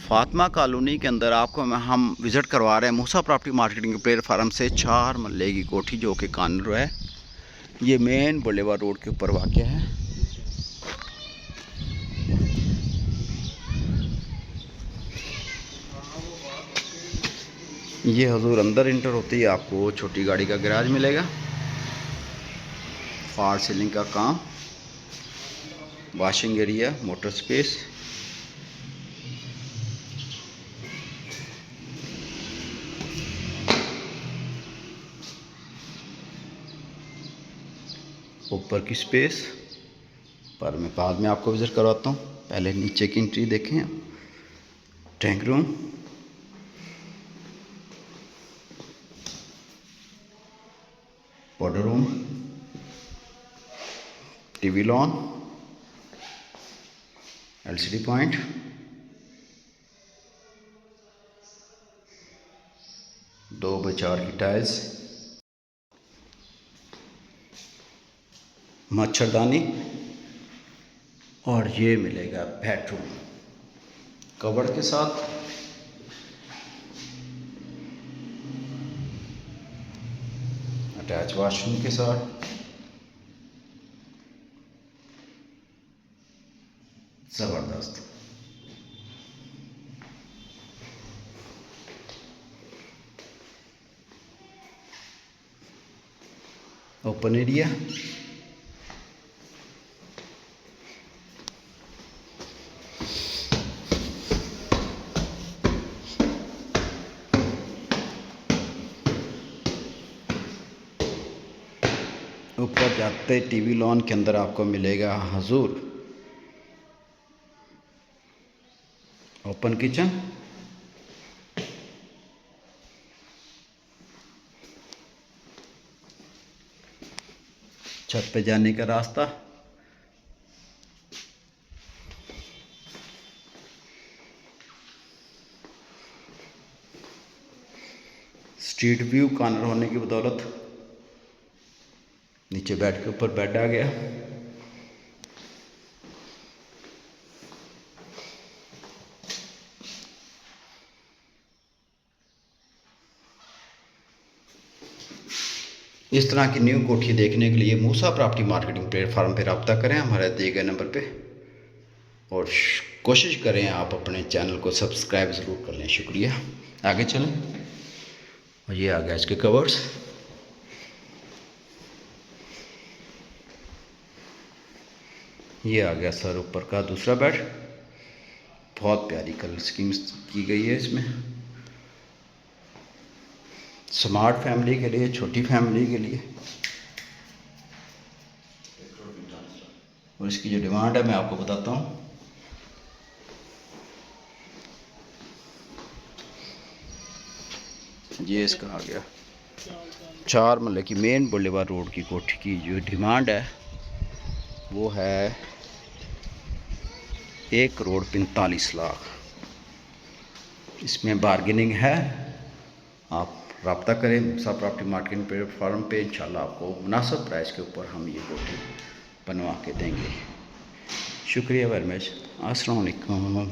Fatima colony के अंदर आपको हम विज़िट करवा रहे हैं मूसा प्रॉपर्टी मार्केटिंग प्लेटफार्म से 4 मरले की कोठी जो कि कानर है। ये मेन बुलेवार रोड के ऊपर वाक़या है। ये हजूर अंदर इंटर होती है आपको छोटी गाड़ी का गैराज मिलेगा, फॉल सीलिंग का काम, वॉशिंग एरिया, मोटर स्पेस। ऊपर की स्पेस पर मैं बाद में आपको विज़िट करवाता हूँ। पहले नीचे की एंट्री देखें। Tank room, powder room, TV lawn, LCD point, दो बाई 4 की टाइल्स, मच्छरदानी और ये मिलेगा बेडरूम कबर्ड के साथ। अटैच वॉशरूम के साथ। ज़बरदस्त। ओपन एरिया, ऊपर जाते टीवी लॉन के अंदर आपको मिलेगा हजूर ओपन किचन, छत पे जाने का रास्ता, स्ट्रीट व्यू कॉर्नर होने की बदौलत नीचे बेड के ऊपर बेड आ गया। इस तरह की न्यू कोठी देखने के लिए मूसा प्रॉपर्टी मार्केटिंग प्लेटफार्म पर रब्ता करें हमारे दिए गए नंबर पे, और कोशिश करें आप अपने चैनल को सब्सक्राइब ज़रूर कर लें। शुक्रिया। आगे चलें। और ये आ गया इसके कवर्स। ये आ गया सर ऊपर का दूसरा बेड। बहुत प्यारी कलर स्कीम की गई है इसमें। स्मार्ट फैमिली के लिए, छोटी फैमिली के लिए। और इसकी जो डिमांड है मैं आपको बताता हूँ। ये इसका आ गया 4 मरले की मेन बुलेवार रोड की कोठी की जो डिमांड है वो है 1,45,00,000। इसमें बार्गेनिंग है। आप रब्ता करें मूसा प्रॉपर्टी मार्केटिंग प्लेटफार्म पे। इंशाल्लाह आपको मुनासिब प्राइस के ऊपर हम ये कोठी बनवा के देंगे। शुक्रिया वेरी मच। अस्सलाम वालेकुम।